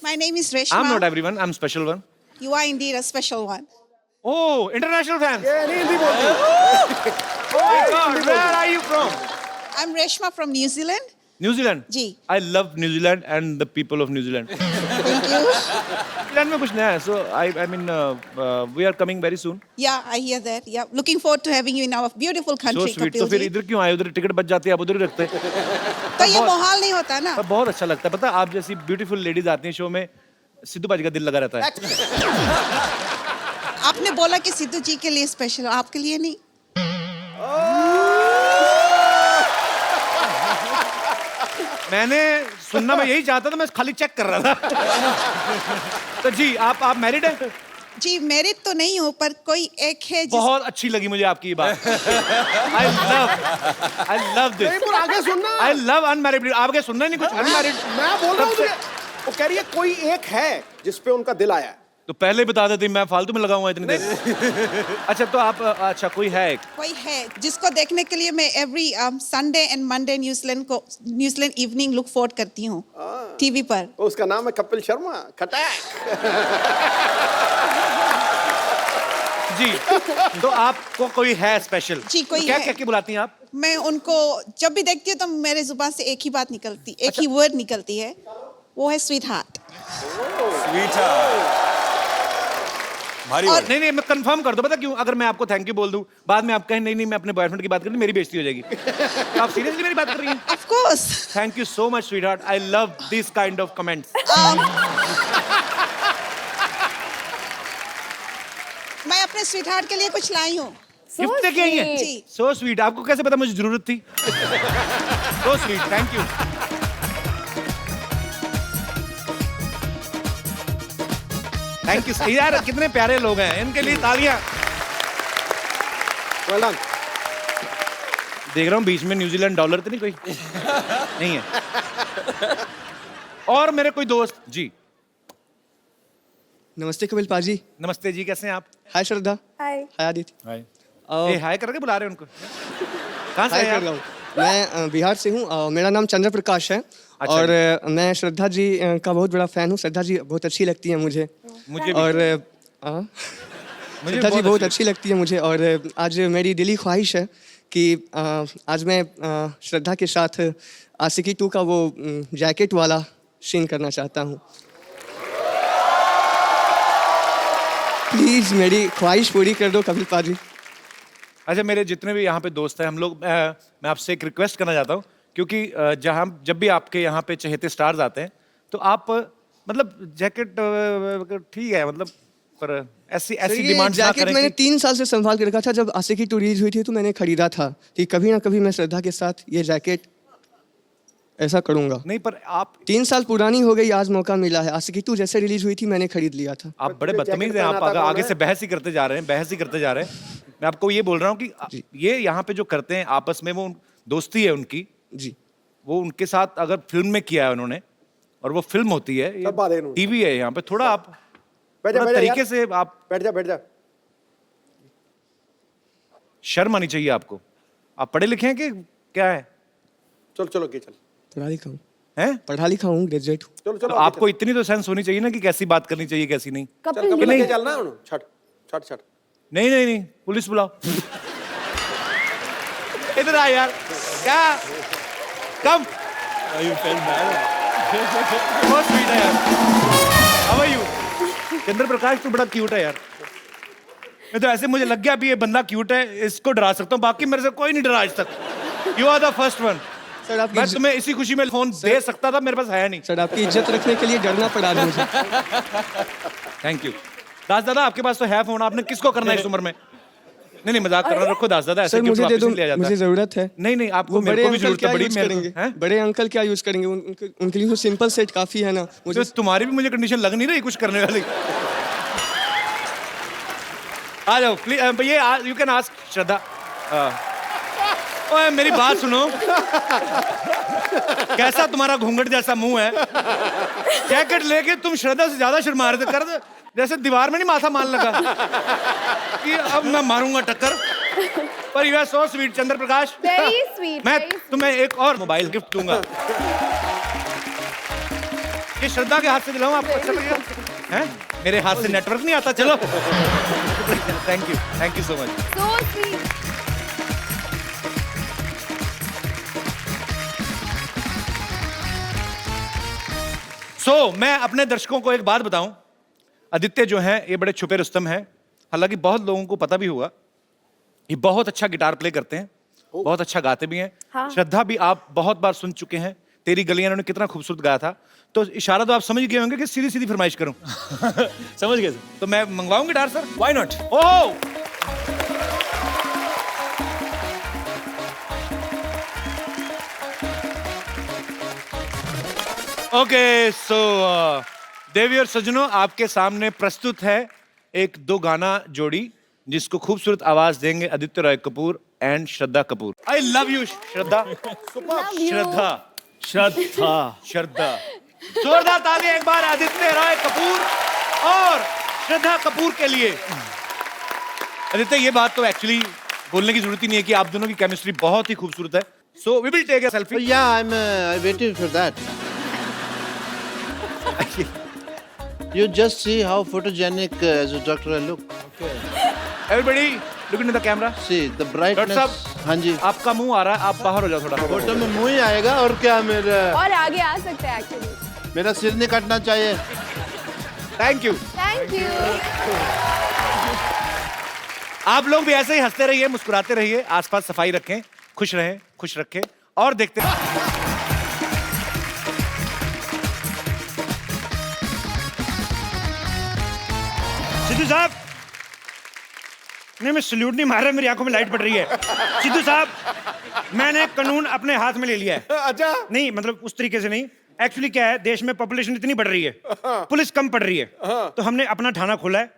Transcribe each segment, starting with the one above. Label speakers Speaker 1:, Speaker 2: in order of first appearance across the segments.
Speaker 1: My name is Reshma.
Speaker 2: I'm not everyone. I'm special one.
Speaker 1: You are indeed a special one.
Speaker 2: Oh, international fans.
Speaker 3: ये नहीं हिंदी बोलती।
Speaker 2: Oh my God, where are you from?
Speaker 1: I'm Reshma from New Zealand.
Speaker 2: New Zealand.
Speaker 1: Ji.
Speaker 2: I love New Zealand and the people of New Zealand.
Speaker 1: Thank you.
Speaker 2: New Zealand में कुछ नया है. So I mean we are coming very soon.
Speaker 1: Yeah, I hear that. Yeah, looking forward to having you in our beautiful
Speaker 2: So
Speaker 1: country,
Speaker 2: sweet.
Speaker 1: Kapil
Speaker 2: तो फिर
Speaker 1: ji.
Speaker 2: इधर क्यों आए? उधर टिकट बच जाती है, आप उधर ही रखते.
Speaker 1: तो ये माहौल नहीं होता ना.
Speaker 2: पर बहुत अच्छा लगता है. पता है आप जैसी ब्यूटीफुल लेडीज आती हैं शो में, सिद्धू बाजी का दिल लगा रहता है.
Speaker 1: आपने बोला कि सिद्धू जी के लिए स्पेशल, आपके लिए नहीं.
Speaker 2: मैंने सुनना मैं यही चाहता था, मैं खाली चेक कर रहा था. तो जी आप मैरिड हैं?
Speaker 1: जी मैरिड तो नहीं हूँ, पर कोई एक है
Speaker 2: बहुत अच्छी लगी मुझे आपकी ये बात. I love this.
Speaker 3: नहीं पर आगे सुनना।
Speaker 2: I love unmarried. आप क्या सुनना ही नहीं कुछ unmarried?
Speaker 3: मैं बोल रहा हूँ तुझे। वो कह रही है कोई एक है जिस पे उनका दिल आया है।
Speaker 2: तो पहले ही बता देती, मैं फालतू में लगाऊंगा इतनी देर. अच्छा तो आप अच्छा कोई है एक.
Speaker 1: कोई है जिसको देखने के लिए मैं every Sunday and Monday New Zealand evening look forward करती हूँ टीवी पर.
Speaker 3: उसका नाम है कपिल शर्मा खटैक।
Speaker 2: जी तो आपको कोई है स्पेशल?
Speaker 1: जी, कोई
Speaker 2: तो क्या
Speaker 1: है.
Speaker 2: क्या क्या बुलाती हैं आप?
Speaker 1: मैं उनको जब भी देखती हूँ तो मेरे जुबान से एक ही बात निकलती, एक ही वर्ड निकलती है, वो है स्वीट हार्ट.
Speaker 4: भारी
Speaker 1: और-
Speaker 4: और
Speaker 2: नहीं मैं कंफर्म कर दो. पता क्यों? अगर मैं आपको थैंक यू बोल दूं, बाद में आप कहें नहीं मैं अपने बॉयफ्रेंड की बात कर रही हूं, मेरी बेइज्जती हो जाएगी. तो आप सीरियसली मेरी बात कर रही हैं?
Speaker 1: Of course.
Speaker 2: Thank you so much sweet heart. I love this kind of comments.
Speaker 1: मैं अपने स्वीट हार्ट के लिए कुछ लाई हूँ.
Speaker 2: गिफ्ट लेके आई हैं?
Speaker 1: जी.
Speaker 2: So sweet. आपको कैसे पता मुझे जरूरत थी? So sweet. Thank you. Thank you यार. कितने प्यारे लोग हैं, इनके लिए तालियां.
Speaker 3: Well done.
Speaker 2: देख रहा हूँ बीच में न्यूजीलैंड डॉलर तो नहीं कोई नहीं है. और मेरे कोई दोस्त जी.
Speaker 5: नमस्ते कपिल पाजी.
Speaker 2: नमस्ते जी, कैसे हैं आप?
Speaker 5: हाय श्रद्धा.
Speaker 6: हाय।
Speaker 5: हाय आदित्य.
Speaker 2: हाय. ए हाय करके बुला रहे हैं उनको. कहाँ से
Speaker 5: हाय
Speaker 2: हैं
Speaker 5: कर
Speaker 2: आप?
Speaker 5: रहा हूँ. मैं बिहार से हूँ. मेरा नाम चंद्र प्रकाश है.
Speaker 2: अच्छा
Speaker 5: और मैं श्रद्धा जी का बहुत बड़ा फैन हूँ. श्रद्धा जी बहुत अच्छी लगती है मुझे.
Speaker 2: मुझे भी.
Speaker 5: और
Speaker 2: मुझे
Speaker 5: श्रद्धा जी बहुत अच्छी लगती है मुझे. और आज मेरी दिली ख्वाहिश है कि आज मैं श्रद्धा के साथ आशिकी 2 का वो जैकेट वाला सीन करना चाहता हूँ. प्लीज मेरी ख्वाहिश पूरी कर दो कपिल पाजी.
Speaker 2: अच्छा मेरे जितने भी यहाँ पे दोस्त हैं हम लोग, मैं आपसे एक रिक्वेस्ट करना चाहता हूँ, क्योंकि जहाँ जब भी आपके यहाँ पे चहेते स्टार्स आते हैं तो आप मतलब जैकेट ठीक है मतलब, पर ऐसी
Speaker 5: सर, ये
Speaker 2: डिमांड ना
Speaker 5: जैकेट
Speaker 2: करें
Speaker 5: मैंने
Speaker 2: कि
Speaker 5: 3 साल से संभाल के रखा था. जब आशिकी 2 रिलीज हुई थी तो मैंने खरीदा था कि कभी ना कभी मैं श्रद्धा के साथ ये जैकेट ऐसा करूंगा.
Speaker 2: नहीं, पर आप
Speaker 5: 3 साल पुरानी हो गई, आज मौका मिला है. आशिकी 2 जैसे रिलीज हुई थी मैंने खरीद लिया था.
Speaker 2: आप बड़े
Speaker 3: तुझे
Speaker 2: बदतमीज
Speaker 3: जैकेट
Speaker 2: हैं. आप
Speaker 3: पहनाता
Speaker 2: आगे
Speaker 3: कौन
Speaker 2: आगे
Speaker 3: है?
Speaker 2: से बहस ही करते जा रहे हैं. मैं आपको ये बोल रहा हूँ कि ये यहाँ पे जो करते हैं आपस में, वो दोस्ती है उनकी.
Speaker 5: जी.
Speaker 2: वो उनके साथ अगर फिल्म में किया है उन्होंने, और वो फिल्म होती है,
Speaker 3: सब बात है इन्होंने.
Speaker 2: टीवी है यहाँ पे, थोड़ा आप
Speaker 3: बैठ जा,
Speaker 2: थोड़ा
Speaker 3: बैठ जा
Speaker 2: तरीके
Speaker 3: यार।
Speaker 2: से आप
Speaker 3: बैठ जा।
Speaker 2: शर्म आनी चाहिए आपको. आप पढ़े लिखे हैं कि क्या है?
Speaker 3: चलो के चल।
Speaker 5: पढ़ा लिखा हूँ.
Speaker 2: हैं?
Speaker 5: पढ़ा लिखा हूँ, ग्रेजुएट हूँ.
Speaker 3: चलो
Speaker 2: तो आपको इतनी तो सेंस होनी चाहिए ना कि कैसी बात करनी चाहिए कैसी नहीं.
Speaker 6: कपिल
Speaker 3: कपिल
Speaker 2: नहीं।
Speaker 3: के चलना है छट।
Speaker 2: नहीं पुलिस बुलाओ. इधर आ यार. क्या कम बहुत स्वीट है यार. How are you? Chandra Prakash तू बड़ा क्यूट है यार. मैं तो ऐसे मुझे लग गया अभी ये बंदा क्यूट है, इसको डरा सकता हूँ. बाकी मेरे से कोई नहीं डरा आज तक. You are the first one.
Speaker 5: Sir आपकी
Speaker 2: मैं तुम्हें इसी खुशी में फोन दे सकता था, मेरे पास है नहीं.
Speaker 5: सर आपकी इज्जत रखने के लिए डरना पड़ा मुझे.
Speaker 2: Thank you. दास दादा आपके पास तो है फोन, आपने किसको करना है इस उम्र में? नहीं मजाक कर रहा. रखो दास दादा, ऐसे
Speaker 5: सर
Speaker 2: गिफ्ट
Speaker 5: मुझे दे
Speaker 2: वापस
Speaker 5: दो,
Speaker 2: नहीं लिया जाता.
Speaker 5: मुझे जरूरत है.
Speaker 2: नहीं आपको
Speaker 5: वो
Speaker 2: मेरे
Speaker 5: बड़े
Speaker 2: को भी
Speaker 5: अंकल
Speaker 2: जरूरत
Speaker 5: क्या
Speaker 2: है बड़ी.
Speaker 5: यूज
Speaker 2: मेरे
Speaker 5: करेंगे?
Speaker 2: हैं?
Speaker 5: बड़े अंकल क्या यूज करेंगे? उनके लिए तो सिंपल सेट काफी है ना. मुझे
Speaker 2: तो तुम्हारी भी मुझे कंडीशन लग नहीं रही कुछ करने वाली. आ जाओ प्लीज. ये यू कैन आस्क श्रद्धा. ओए मेरी बात सुनो. कैसा तुम्हारा घूंघट जैसा मुंह है. जैकेट लेके तुम श्रद्धा से ज्यादा शर्मा रहे थे. कर दे जैसे दीवार में नहीं माथा मारने लगा कि अब मैं मारूंगा टक्कर. पर you are so sweet Chandra Prakash.
Speaker 6: Very sweet.
Speaker 2: मैं तुम्हें एक और मोबाइल गिफ्ट दूंगा. ये श्रद्धा के हाथ से दिलाऊं आपको, अच्छा लगेगा? हैं? मेरे हाथ से नेटवर्क नहीं आता, चलो। Thank you so much.
Speaker 6: So sweet.
Speaker 2: मैं अपने दर्शकों को एक बात बताऊं, आदित्य जो हैं ये बड़े छुपे रुस्तम हैं, हालांकि बहुत लोगों को पता भी होगा, ये बहुत अच्छा गिटार प्ले करते हैं, बहुत अच्छा गाते भी हैं।
Speaker 6: हाँ।
Speaker 2: श्रद्धा भी आप बहुत बार सुन चुके हैं, तेरी गलियां इन्होंने कितना खूबसूरत गाया था, तो इशारा तो आप समझ गए होंगे कि सीधी सीधी फरमाइश करूं।
Speaker 4: समझ गए सर।
Speaker 2: तो मैं मंगवाऊं guitar sir?
Speaker 4: Why not?
Speaker 2: Oh okay, so देवी और सज्जनों, आपके सामने प्रस्तुत है एक दो गाना जोड़ी जिसको खूबसूरत आवाज देंगे Aditya Roy Kapoor and Shraddha Kapoor. I love you Shraddha.
Speaker 6: Love you.
Speaker 2: श्रद्धा जोरदार ताली एक बार आदित्य रॉय कपूर और श्रद्धा कपूर के लिए। आदित्य, ये बात तो एक्चुअली बोलने की जरूरत ही नहीं है कि आप दोनों की केमिस्ट्री बहुत ही खूबसूरत है। So we will take a selfie.
Speaker 7: Yeah, I'm waiting for that. You just see how photogenic as a doctor I look.
Speaker 2: Everybody look into the camera.
Speaker 7: See the
Speaker 2: doctor
Speaker 7: brightness.
Speaker 2: साहब,
Speaker 7: हाँ जी।
Speaker 2: आपका मुंह आ रहा है, आप बाहर हो जाओ थोड़ा।
Speaker 7: फोटो में मुंह ही आएगा और क्या,
Speaker 6: और आगे आ सकते हैं एक्चुअली।
Speaker 7: मेरा सिर नहीं कटना चाहिए।
Speaker 2: Thank you.
Speaker 6: Thank you.
Speaker 2: आप लोग भी ऐसे ही हंसते रहिए, मुस्कुराते रहिए, आसपास सफाई रखें, खुश रहें, खुश रखें और देखते हैं। सिद्धू साहब, नहीं मैं सल्यूट नहीं मार रहा, मेरी आंखों में लाइट पड़ रही है। सिद्धू साहब, मैंने कानून अपने हाथ में ले लिया है।
Speaker 3: अच्छा,
Speaker 2: नहीं मतलब उस तरीके से नहीं, एक्चुअली क्या है, देश में पॉपुलेशन इतनी बढ़ रही है, पुलिस कम पड़ रही है, तो हमने अपना थाना खोला है।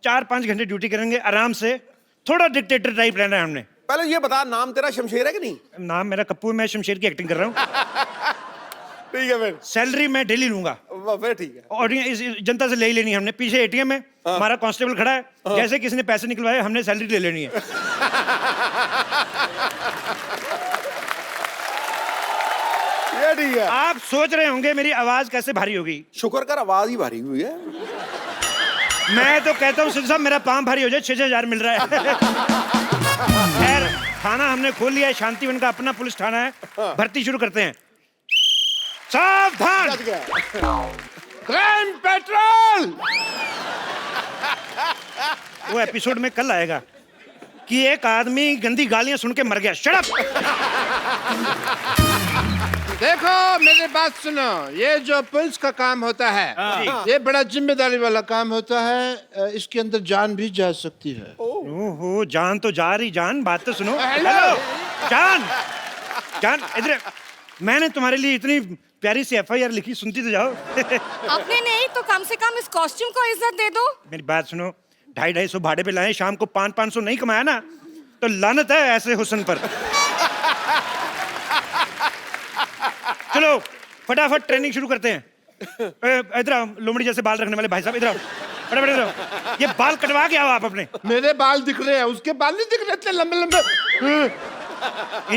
Speaker 2: 4-5 घंटे ड्यूटी करेंगे आराम से, थोड़ा डिक्टेटर टाइप रहना है हमने।
Speaker 3: पहले ये बता, नाम तेरा शमशेर है कि नहीं?
Speaker 2: नाम मेरा कप्पू है, मैं शमशेर की एक्टिंग कर रहा हूँ।
Speaker 3: ठीक है फिर।
Speaker 2: सैलरी मैं डेली लूंगा
Speaker 3: फिर ठीक है।
Speaker 2: और इस जनता से ले ही लेनी है हमने। पीछे एटीएम है, हमारा कांस्टेबल खड़ा है, जैसे किसी ने पैसे निकलवाए हमने सैलरी ले लेनी है।
Speaker 3: ये ठीक है।
Speaker 2: आप सोच रहे होंगे मेरी आवाज कैसे भारी होगी।
Speaker 3: शुक्र कर आवाज ही भारी हुई है।
Speaker 2: मैं तो कहता हूँ सिद्धू साहब, मेरा पाँव भारी हो जाए, 6,000 मिल रहा है। खैर, थाना हमने खोल लिया है, शांतिवन का अपना पुलिस थाना है, भर्ती शुरू करते हैं। सावधान,
Speaker 7: क्राइम पेट्रोल।
Speaker 2: वो एपिसोड में कल आएगा कि एक आदमी गंदी गालियां सुन के मर गया। Shut up.
Speaker 7: देखो मेरी बात सुनो, ये जो पुलिस का काम होता है, ये बड़ा जिम्मेदारी वाला काम होता है। इसके अंदर जान भी जा सकती है।
Speaker 2: ओहो, जान तो जा रही, जान बात तो सुनो।
Speaker 7: हेलो।
Speaker 2: जान, जान इधर, मैंने तुम्हारे लिए इतनी प्यारी सी FIR लिखी, सुनती तो जाओ।
Speaker 6: अपने नहीं तो कम से कम इस कॉस्ट्यूम को इज्जत दे दो।
Speaker 2: मेरी बात सुनो, 250-250 भाड़े पे लाए, शाम को 500-500 नहीं कमाया ना तो लानत है ऐसे हुस्न पर। चलो फटाफट ट्रेनिंग शुरू करते हैं। इधर आओ, लोमड़ी जैसे बाल रखने वाले भाई साहब, इधर आओ, फटाफट इधर आओ। ये बाल कटवा के आओ आप अपने।
Speaker 7: मेरे बाल दिख रहे हैं, उसके बाल नहीं दिख रहे इतने लंबे लंबे।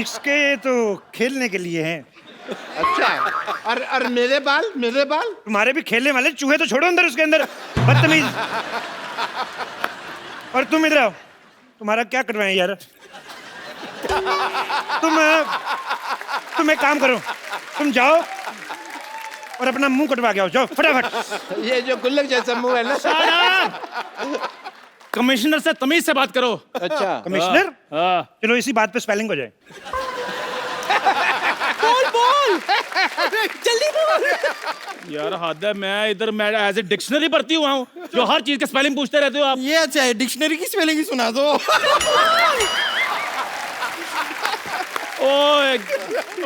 Speaker 2: इसके तो खेलने के लिए हैं।
Speaker 7: अच्छा, और मेरे बाल, मेरे बाल?
Speaker 2: तुम्हारे भी खेलने वाले, चूहे तो छोड़ो अंदर, उसके अंदर बदतमीज। और तुम इधर आओ, तुम्हारा क्या करवाएं यार। तुम एक काम करो, तुम जाओ और अपना मुंह कटवा के आओ, जाओ फटाफट।
Speaker 7: ये जो गुल्लक जैसा मुंह है ना।
Speaker 4: कमिश्नर से तमीज से बात करो।
Speaker 7: अच्छा,
Speaker 2: कमिश्नर,
Speaker 4: हाँ।
Speaker 2: चलो इसी बात पे स्पेलिंग हो जाए।
Speaker 4: यार हद है, मैं एज ए डिक्शनरी पढ़ती हुआ हूँ, जो हर चीज के स्पेलिंग पूछते रहते हो आप।
Speaker 7: ये अच्छा है, डिक्शनरी की स्पेलिंग ही सुना दो।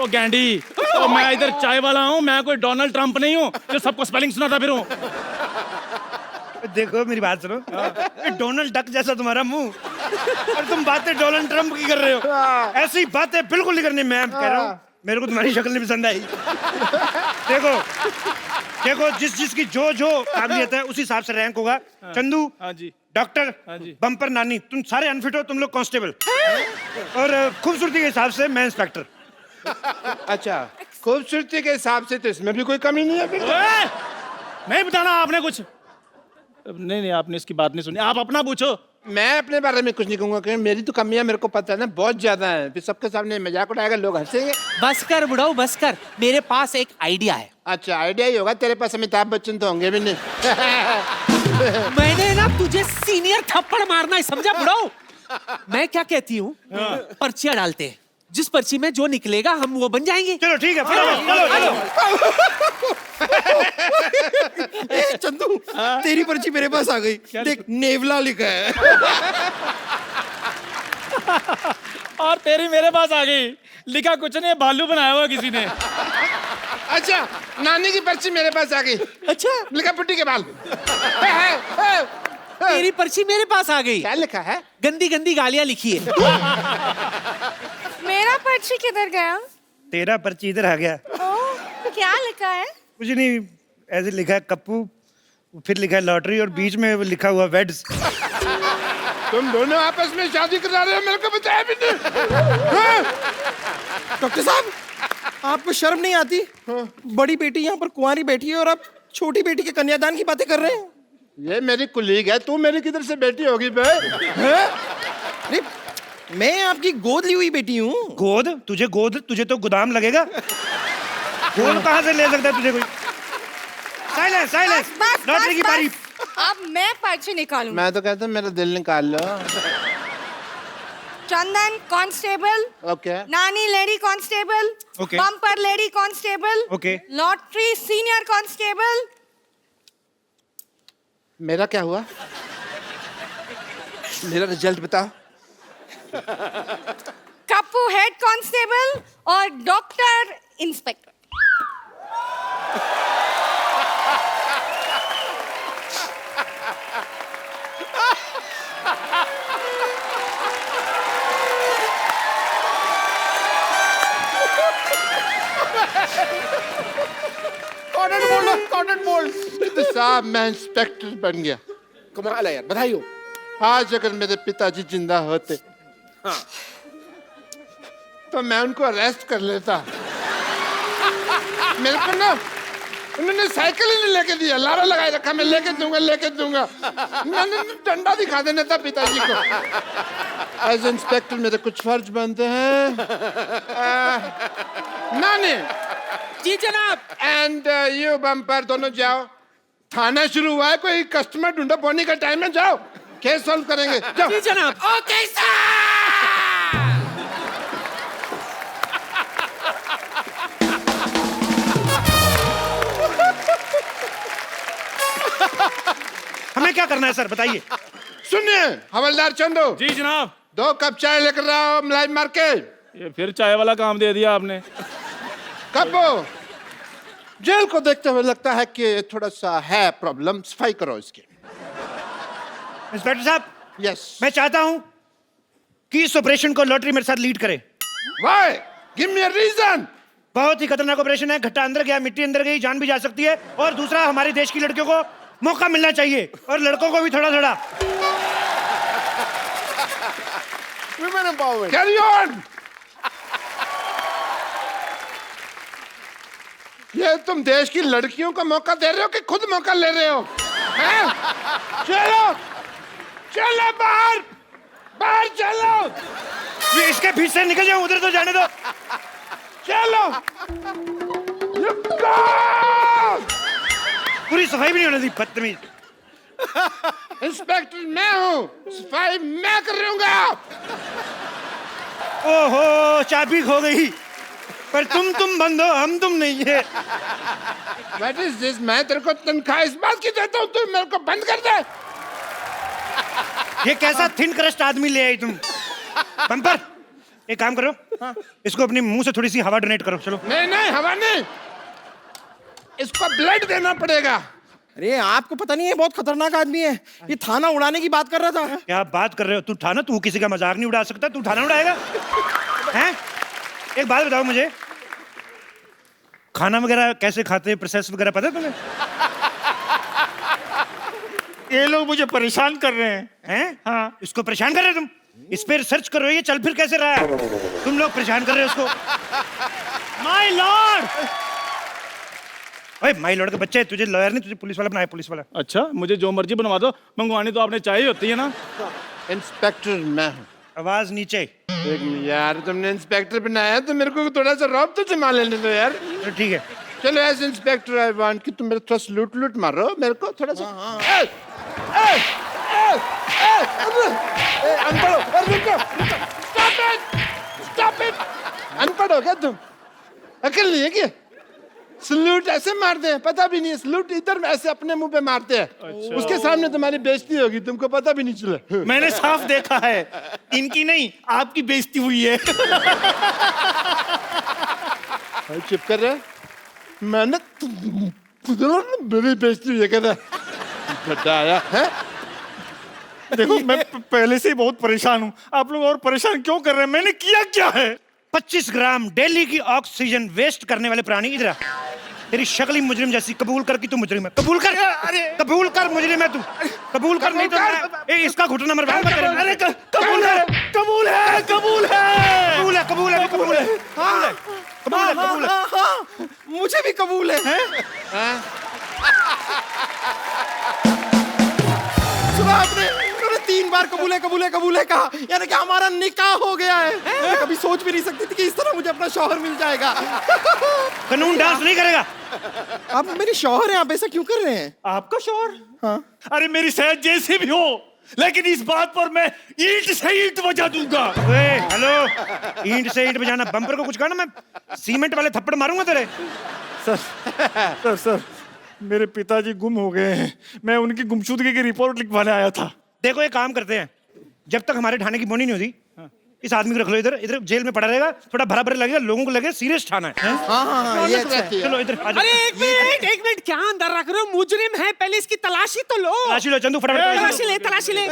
Speaker 4: ओ गैंडी, तो मैं इधर चाय वाला हूँ, मैं कोई डोनाल्ड ट्रंप नहीं हूँ जो सबको स्पेलिंग सुनाता फिरूं।
Speaker 2: देखो मेरी बात सुनो, डोनाल्ड डक जैसा तुम्हारा मुंह और तुम बातें डोनाल्ड ट्रंप की कर रहे हो। ऐसी बातें बिल्कुल नहीं करनी। मैं कह रहा हूँ, मेरे को तुम्हारी शक्ल नहीं पसंद आई। देखो देखो, जिसकी जो काबिलियत है उसी हिसाब से रैंक होगा। चंदू,
Speaker 4: हाँ जी,
Speaker 2: डॉक्टर,
Speaker 4: हाँ जी,
Speaker 2: बम्पर नानी, तुम सारे अनफिट हो, तुम लोग कांस्टेबल, और खूबसूरती के हिसाब से मैं इंस्पेक्टर।
Speaker 7: अच्छा, खूबसूरती के हिसाब से तो इसमें भी कोई कमी नहीं है फिर तो।
Speaker 4: ओए! नहीं बताना आपने कुछ। नहीं आपने इसकी बात नहीं सुनी, आप अपना पूछो।
Speaker 7: मैं अपने बारे में कुछ नहीं कहूंगा क्योंकि मेरी तो कमियां मेरे को पता है ना बहुत ज्यादा है। फिर सबके सामने मजाक उड़ाएगा, लोग हंसेंगे।
Speaker 8: बस कर बुढ़ाऊ बस कर, मेरे पास एक आइडिया है।
Speaker 7: अच्छा आइडिया ही होगा तेरे पास, अमिताभ बच्चन तो होंगे भी नहीं।
Speaker 8: मैंने ना तुझे सीनियर थप्पड़ मारना है, समझा बुढ़ाऊ? मैं क्या कहती हूँ, पर्चियां डालते हैं, जिस पर्ची में जो निकलेगा हम वो बन जाएंगे।
Speaker 2: चलो ठीक है,
Speaker 9: चंदू तेरी पर्ची मेरे पास आ गई। देख नेवला लिखा है।
Speaker 4: और तेरी मेरे पास आ गई, लिखा कुछ नहीं, भालू बनाया हुआ किसी ने।
Speaker 7: अच्छा नानी की पर्ची मेरे पास आ गई।
Speaker 8: अच्छा
Speaker 7: लिखा पुट्टी के बाल।
Speaker 8: तेरी पर्ची मेरे पास आ गई।
Speaker 7: क्या लिखा है?
Speaker 8: गंदी गंदी गालियां लिखी है।
Speaker 6: मेरा पर्ची किधर गया?
Speaker 10: तेरा पर्ची इधर आ गया।
Speaker 6: ओह, क्या लिखा है?
Speaker 10: कुछ नहीं, ऐसे लिखा है कप्पू, फिर लिखा है लॉटरी और बीच में वो लिखा हुआ वेड्स।
Speaker 7: तुम दोनों आपस में शादी करा रहे हो, मेरे को बताया भी नहीं।
Speaker 9: डॉक्टर साहब आपको शर्म नहीं आती? बड़ी बेटी यहाँ पर कुंवारी बैठी है और आप छोटी बेटी के कन्यादान की बातें कर रहे हैं।
Speaker 7: ये मेरी कुलीग है, तू मेरी किधर से बेटी होगी बे?
Speaker 9: अरे मैं आपकी गोद ली हुई बेटी हूँ।
Speaker 10: गोद? तुझे तो गोदाम लगेगा। गोद कहाँ से ले सकता है तुझे कोई? साइलेंस साइलेंस, लॉटरी की बारी।
Speaker 6: अब मैं पर्ची निकालूं।
Speaker 7: मैं तो कहता हूँ मेरा दिल निकाल लो।
Speaker 6: Chandan constable,
Speaker 7: okay
Speaker 6: Nani lady constable,
Speaker 2: Okay.
Speaker 6: Bumper lady constable,
Speaker 2: Okay.
Speaker 6: Lottery senior constable.
Speaker 7: मेरा क्या हुआ? मेरा रिजल्ट बताओ।
Speaker 6: कप्पू हेड कांस्टेबल और डॉक्टर इंस्पेक्टर।
Speaker 3: Corner bold.
Speaker 7: तो साहब मैं इंस्पेक्टर बन गया।
Speaker 3: कमाल है यार, बधाई हो।
Speaker 7: आज अगर मेरे पिताजी जिंदा होते तो मैं उनको अरेस्ट कर लेता। मेरे को ना उन्होंने साइकिल ही नहीं लेके दिया, लारा लगाए रखा, मैं लेके दूंगा। मैंने डंडा दिखा देना था पिताजी को। एज इंस्पेक्टर मेरे कुछ फर्ज बनते हैं। नानी
Speaker 8: जी जनाब।
Speaker 7: एंड यू बम्पर दोनों जाओ, थाना शुरू हुआ है, कोई कस्टमर ढूंढो, बोनी का टाइम है, जाओ केस सॉल्व करेंगे। जाओ।
Speaker 8: जी जनाब।
Speaker 7: Okay sir.
Speaker 10: हमें क्या करना है सर, बताइए।
Speaker 7: सुनिए हवलदार चंदू,
Speaker 4: जी जनाब।
Speaker 7: 2 कप चाय लेकर आओ मलाई मार के।
Speaker 4: ये फिर चाय वाला काम दे दिया आपने।
Speaker 7: कब्बो जेल को देखते हुए लगता है कि थोड़ा सा है प्रॉब्लम, सफाई करो इसकी।
Speaker 10: इंस्पेक्टर साहब,
Speaker 7: यस।
Speaker 10: मैं चाहता हूँ कि इस ऑपरेशन को लॉटरी मेरे साथ लीड करे।
Speaker 7: Why? Give me a reason.
Speaker 10: बहुत ही खतरनाक ऑपरेशन है, घट्टा अंदर गया, मिट्टी अंदर गई, जान भी जा सकती है। और दूसरा, हमारे देश की लड़कियों को मौका मिलना चाहिए और लड़कों को भी थोड़ा थोड़ा।
Speaker 3: Women empowerment.
Speaker 7: Carry on. ये तुम देश की लड़कियों को मौका दे रहे हो कि खुद मौका ले रहे हो? हैं? चलो चलो बाहर चलो।
Speaker 10: ये इसके बीच से निकल जाओ, उधर तो जाने दो।
Speaker 7: चलो।
Speaker 10: पूरी सफाई भी नहीं होने दी, बदतमीज।
Speaker 7: इंस्पेक्टर मैं हूँ, सफाई मैं करूंगा।
Speaker 10: ओहो, चाबी खो गई। पर तुम बंद हो, हम तुम नहीं है।
Speaker 7: What is this? मैं तेरे को तनख्वाह इस बात की देता हूँ, तू मेरे को बंद कर दे।
Speaker 10: ये कैसा थिन क्रस्ट आदमी ले आई तुम? बम्पर, एक काम करो, इसको अपने मुंह से थोड़ी सी हवा डोनेट करो। चलो।
Speaker 7: नहीं हवा नहीं, इसको ब्लड देना पड़ेगा।
Speaker 9: अरे आपको पता नहीं है, बहुत खतरनाक आदमी है। ये थाना उड़ाने की बात कर रहा था।
Speaker 10: क्या बात कर रहे हो? तू थाना, तू किसी का मजाक नहीं उड़ा सकता, तू थाना उड़ाएगा? हैं? एक बात बताओ मुझे, खाना वगैरह कैसे खाते हैं, प्रोसेस वगैरह पता है तुम्हें?
Speaker 4: ये लोग मुझे परेशान कर रहे हैं।
Speaker 10: हाँ, इसको परेशान कर रहे हो तुम? इस पे रिसर्च कर रहे हो, ये चल फिर कैसे रहा है? तुम लोग परेशान कर रहे हो इसको। My Lord. ओए माय लॉर्ड के बच्चे, तुझे लॉयर नहीं, तुझे पुलिस वाला बनाया, पुलिस वाला।
Speaker 4: अच्छा, मुझे जो मर्जी बनवा दो, मंगवानी तो आपने चाहिए होती है ना।
Speaker 7: इंस्पेक्टर मैं हूँ।
Speaker 10: आवाज नीचे।
Speaker 7: यार तुमने इंस्पेक्टर बनाया तो मेरे को थोड़ा सा रौब तो जमा लेने दो यार।
Speaker 10: तो ठीक है,
Speaker 7: चलो एज इंस्पेक्टर आई वांट कि तुम मेरे थोड़ा लूट लूट मारो मेरे को थोड़ा सा। अनपढ़ हो, रुको, स्टॉप इट। अनपढ़ हो क्या तुम? अकल नहीं है क्या? सलूट ऐसे मारते हैं, पता भी नहीं है। सलूट इधर ऐसे अपने मुंह पे मारते हैं।
Speaker 4: अच्छा।
Speaker 7: उसके सामने तुम्हारी बेइज्जती होगी, तुमको पता भी नहीं चला।
Speaker 10: मैंने साफ देखा है, इनकी नहीं आपकी बेइज्जती हुई है।
Speaker 7: चुप कर रहा है। मैंने मेरी बेइज्जती हुई है कहता बड़ा आया है।
Speaker 10: देखो मैं पहले से ही बहुत परेशान हूँ, आप लोग और परेशान क्यों कर रहे हैं? मैंने किया क्या है? 25 ग्राम डेली की ऑक्सीजन वेस्ट करने वाले प्राणी, इधर आ। तेरी शक्ल ही मुजरिम जैसी, कबूल कर कि तू मुजरिम है। कबूल कर, अरे कबूल कर मुजरिम है तू, कबूल कर, नहीं तो ए, इसका घुटना मरवा। अरे कबूल है, कबूल है, कबूल है, कबूल है, कबूल है, कबूल है, कबूल है, कबूल है, कबूल है।
Speaker 9: मुझे भी कबूल है। सुना आपने? उन्होंने 3 बार कबूल है, कबूल है, कबूल है कहा, यानी कि हमारा निकाह हो गया है। मैं कभी सोच भी नहीं सकती थी कि इस तरह मुझे अपना शौहर मिल जाएगा।
Speaker 10: कानून डांस नहीं करेगा।
Speaker 9: आप मेरी शौहर हैं, आप ऐसा क्यों कर रहे हैं?
Speaker 10: आपका शौहर? हाँ। अरे मेरी सेहत जैसी भी हो, लेकिन इस बात पर मैं ईंट से ईंट बजा दूंगा। हेलो, ईंट से ईंट बजाना, बम्पर को कुछ कहना, मैं सीमेंट वाले थप्पड़ मारूंगा तेरे।
Speaker 11: सर मेरे पिताजी गुम हो गए हैं, मैं उनकी गुमशुदगी की रिपोर्ट लिखवाने आया था।
Speaker 10: देखो एक काम करते हैं, जब तक हमारे थाने की बोनी नहीं होती, इस आदमी को रख लो इधर, इधर जेल में पड़ा रहेगा, थोड़ा भरा भरा लगेगा, लोगों को लगे सीरियस थाना है।
Speaker 9: हाँ, ये अच्छा है।
Speaker 10: चलो इधर आ जाओ।
Speaker 8: अरे एक मिनट, क्या अंदर रख रहे हो? मुजरिम है, पहले इसकी तलाशी तो लो।
Speaker 10: तलाशी लो चंदू, फटाफट
Speaker 8: तलाशी ले।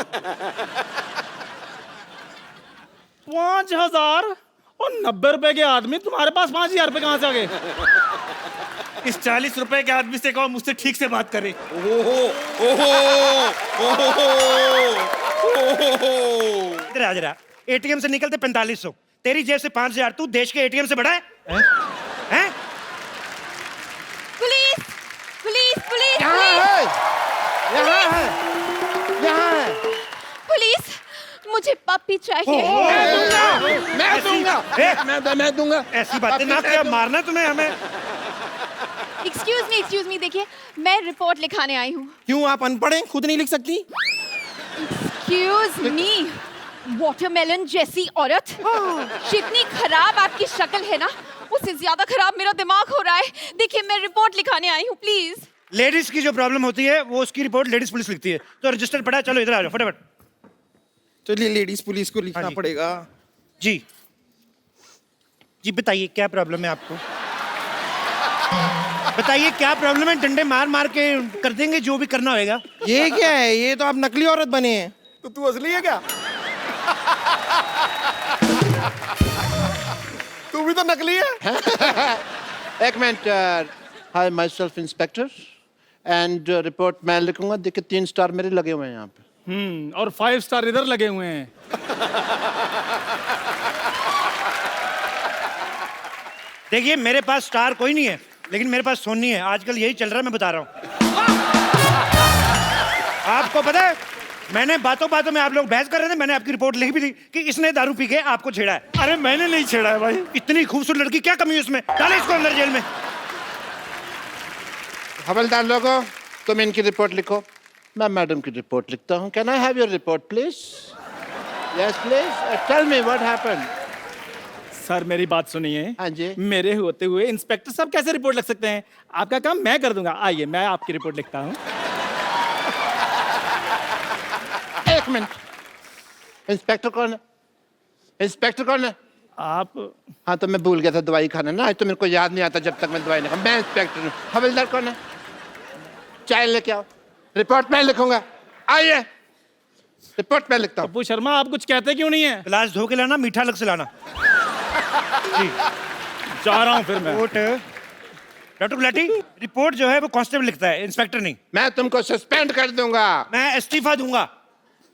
Speaker 4: 5000 और 90 रुपए के आदमी, तुम्हारे पास 5000 रुपए कहाँ से आ गए?
Speaker 10: इस 40 रुपए के आदमी से कहो मुझसे ठीक से बात करे। इधर आ जरा। एटीएम से निकलते 4500, तेरी जेब से 5000, तू देश के एटीएम से बड़ा है? हैं?
Speaker 6: पुलिस पुलिस पुलिस
Speaker 7: यहाँ है, यहाँ है, यहाँ है।
Speaker 6: पुलिस, मुझे पप्पी चाहिए।
Speaker 7: मैं दूंगा।
Speaker 10: ऐसी बातें ना क्या, मारना तुम्हें हमें।
Speaker 6: एक्सक्यूज मी, देखिए मैं रिपोर्ट लिखाने आई हूँ।
Speaker 9: क्यों, आप अनपढ़ हैं, खुद नहीं लिख सकती?
Speaker 6: एक्सक्यूज मी, वाटरमेलन जैसी औरत, जितनी खराब आपकी शक्ल है ना, उससे ज्यादा खराब मेरा दिमाग हो रहा है। देखिए मैं रिपोर्ट लिखाने आई हूँ, प्लीज।
Speaker 10: लेडीज की जो प्रॉब्लम होती है वो उसकी रिपोर्ट लेडीज पुलिस लिखती है, तो रजिस्टर पड़ा है, चलो इधर आ जाओ फटाफट।
Speaker 9: चलिए लेडीज पुलिस को लिखना पड़ेगा।
Speaker 10: जी जी बताइए क्या प्रॉब्लम है आपको? बताइए क्या प्रॉब्लम है, डंडे मार मार के कर देंगे जो भी करना होगा।
Speaker 9: ये क्या है? ये तो आप नकली औरत बने हैं।
Speaker 3: तो तू असली है क्या? तू भी तो नकली है।
Speaker 7: एक minute. Hi my self inspector and report मैं लिखूंगा। देखिए 3 स्टार मेरे लगे हुए हैं यहाँ पे।
Speaker 4: और 5 स्टार इधर लगे हुए हैं।
Speaker 10: देखिए मेरे पास स्टार कोई नहीं है, लेकिन मेरे पास सोनी है। आजकल यही चल रहा है, मैं बता रहा हूँ। आपको पता है, मैंने बातों बातों में, आप लोग बहस कर रहे थे, मैंने आपकी रिपोर्ट लिख भी दी कि इसने दारू पी के आपको छेड़ा है।
Speaker 11: अरे मैंने नहीं छेड़ा है भाई।
Speaker 10: इतनी खूबसूरत लड़की, क्या कमी है उसमें? डालो इसको अंदर जेल में।
Speaker 7: हवलदार लोगों, तुम इनकी रिपोर्ट लिखो, मैं मैडम की रिपोर्ट लिखता हूँ। Can I have your report please? Yes please, tell me what happened.
Speaker 4: Sir मेरी बात सुनिए।
Speaker 7: हाँ जी।
Speaker 4: मेरे होते हुए इंस्पेक्टर साहब कैसे रिपोर्ट लिख सकते हैं? आपका काम मैं कर दूंगा। आइए मैं आपकी रिपोर्ट लिखता हूँ।
Speaker 7: एक मिनट, इंस्पेक्टर कौन है? इंस्पेक्टर कौन है?
Speaker 4: आप?
Speaker 7: हाँ तो मैं भूल गया था दवाई खाना ना, आज तो मेरे को याद नहीं आता जब तक मैं दवाई नहीं खा। मैं इंस्पेक्टर हूँ। हवलदार कौन है? चाय लेके आओ, रिपोर्ट मैं लिखूंगा। आइए, रिपोर्ट मैं लिखता हूँ।
Speaker 4: पप्पू शर्मा आप कुछ कहते क्यों नहीं है?
Speaker 10: गिलास धो के लाना, मीठा अलग से लाना। जी
Speaker 4: जा रहा हूँ फिर मैं।
Speaker 10: डॉक्टर गुलाटी, रिपोर्ट जो है वो कांस्टेबल लिखता है, इंस्पेक्टर नहीं।
Speaker 7: मैं तुमको सस्पेंड कर दूंगा।
Speaker 10: मैं इस्तीफा दूंगा।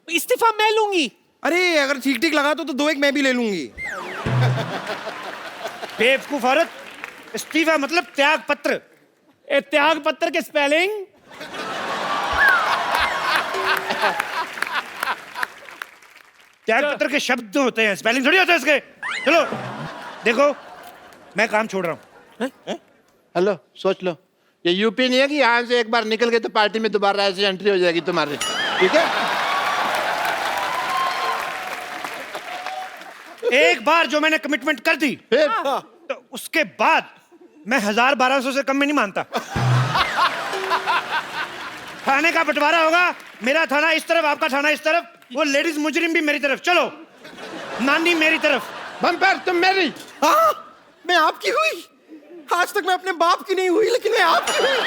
Speaker 8: इस्तीफा मैं लूंगी।
Speaker 9: अरे अगर ठीक ठीक लगा तो 2 एक मैं भी ले लूंगी।
Speaker 10: बेवकूफ औरत, इस्तीफा मतलब त्याग पत्र।
Speaker 4: ए त्याग पत्र के स्पेलिंग
Speaker 10: त्याग पत्र के शब्द होते हैं, स्पेलिंग थोड़ी होता है इसके। चलो देखो, मैं काम छोड़ रहा हूँ।
Speaker 7: हेलो, सोच लो, ये यूपी नहीं है कि यहाँ से एक बार निकल गए तो पार्टी में दोबारा ऐसे एंट्री हो जाएगी तुम्हारी, ठीक है?
Speaker 10: एक बार जो मैंने कमिटमेंट कर दी,
Speaker 7: फिर
Speaker 10: तो उसके बाद मैं 1000-1200 से कम में नहीं मानता। थाने का बंटवारा होगा, मेरा थाना इस तरफ, आपका थाना इस तरफ, वो लेडीज मुजरिम भी मेरी तरफ। चलो, नानी मेरी तरफ।
Speaker 7: बम्पर तुम मेरी।
Speaker 9: हाँ, मैं आपकी हुई। आज तक मैं अपने बाप की नहीं हुई, लेकिन मैं आपकी हुई।